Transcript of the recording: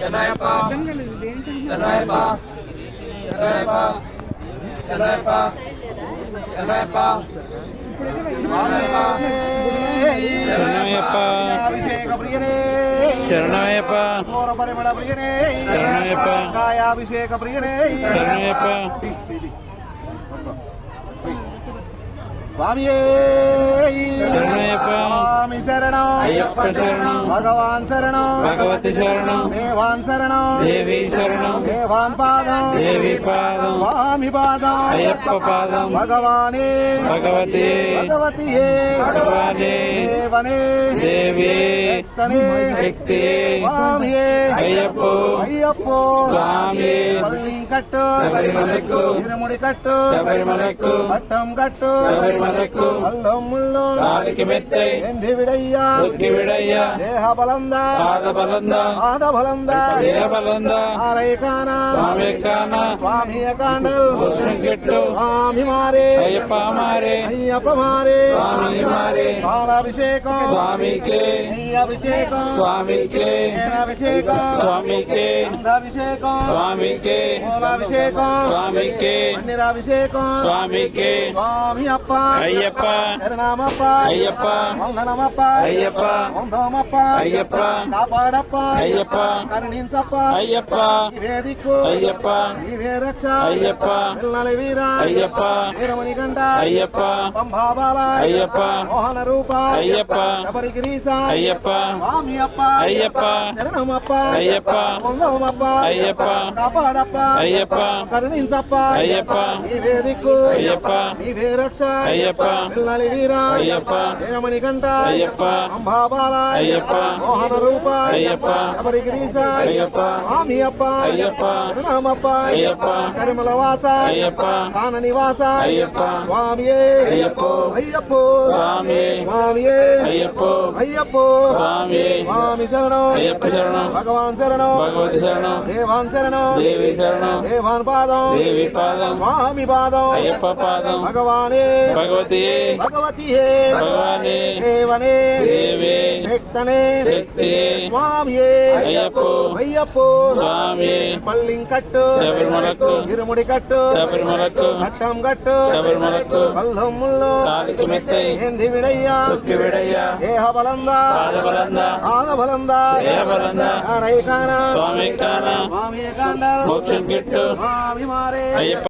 శరణయ్యప్ప శరణయ్యప్ప శరణయ్యప్ప శరణయ్యప్ప శరణయ్యప్ప శరణయ్యప్ప అభిషేక ప్రియనే శరణయ్యప్ప ఘోర పరిమళ ప్రియనే శరణయ్యప్ప కాయాభిషేక ప్రియనే శరణయ్యప్ప స్వామియే శరణయ్యప్ప స్వామి శరణం అయ్యప్ప శరణం భగవాన్ శరణం భగవతి శరణం దేవాన్ శరణం దేవి శరణం దేవాన్ పాదం దేవి పాదం స్వామి పాదం అయ్యప్ప పాదం భగవానే భగవతి భగవతియే భగవానే దేవనే దేవి శక్తనే శక్తి స్వామియే అయ్యప్ప అయ్యప్పో స్వామి పల్లింకట్టు శబరిమలకు ఇరుముడి కట్టు శబరిమలకు పట్టం కట్టు శబరిమలకు అల్లం ముళ్ళు కాలికి మెత్తై ఎంది విడయ్యా ఉక్కి విడయ్యా దేహ బలందా పాద బలందా పాద బలందా దేహ బలందా ఆరైకానా స్వామి కాన స్వామియ కాండల్ పురుషం కెట్టు స్వామి మారే అయ్యప్ప మారే అయ్యప్ప మారే స్వామి మారే పాలాభిషేకం స్వామికే అభిషేకం స్వామికే అభిషేకం స్వామికే అభిషేకం స్వామికే మూలాభిషేకం స్వామికే మందిరాభిషేకం స్వామికే స్వామి అప్ప అయ్యప్ప శరణమప్ప అయ్యప్ప వందనమప్ప అయ్యప్ప వందమప్ప అయ్యప్ప కాపాడప్ప అయ్యప్ప కరుణించప్ప అయ్యప్ప నీవే దిక్కు అయ్యప్ప నీవే రక్ష అయ్యప్ప పిల్లల వీర అయ్యప్ప వీరమణి గంట అయ్యప్ప పంభాబాల అయ్యప్ప మోహన రూప అయ్యప్ప శబరిగిరీశ అయ్యప్ప స్వామి అప్ప అయ్యప్ప శరణమప్ప అయ్యప్ప వందమప్ప అయ్యప్ప కాపాడప్ప అయ్యప్ప కరుణించప్ప అయ్యప్ప నీవే దిక్కు అయ్యప్ప నీవే రక్ష అయ్యప్ప పిల్లల వీర అయ్యప్ప వీరమణి గంట అయ్యప్ప పంభాబాల అయ్యప్ప మోహన రూప అయ్యప్ప శబరిగిరీశ అయ్యప్ప స్వామి అప్ప అయ్యప్ప శరణమప్ప అయ్యప్ప కరిమల వాస అయ్యప్ప కాన నివాస అయ్యప్ప స్వామియే అయ్యప్ప అయ్యప్పో స్వామి స్వామియే అయ్యప్ప అయ్యప్పో స్వామి స్వామి శరణం అయ్యప్ప శరణం భగవాన్ శరణం భగవతి శరణం దేవాన్ శరణం దేవి శరణం దేవాన్ పాదం దేవి పాదం స్వామి పాదం అయ్యప్ప పాదం భగవానే భగవతి భగవతియే భగవానే దేవనే దేవి శక్తనే శక్తి స్వామియే అయ్యప్ప అయ్యప్పో స్వామి పల్లింకట్టు శబరిమలకు ఇరుముడి కట్టు శబరిమలకు కట్టం కట్టు శబరిమలకు అల్లం ముళ్ళు కాలికి మెత్తై ఏంది విడయ్యా ఉక్కి విడయ్యా దేహ బలందా పాద బలందా పాద బలందా దేహ బలందా రైకానా స్వామి కాన స్వామి కాండల్ మోక్షం కిట్టు స్వామి మారే అయ్యప్ప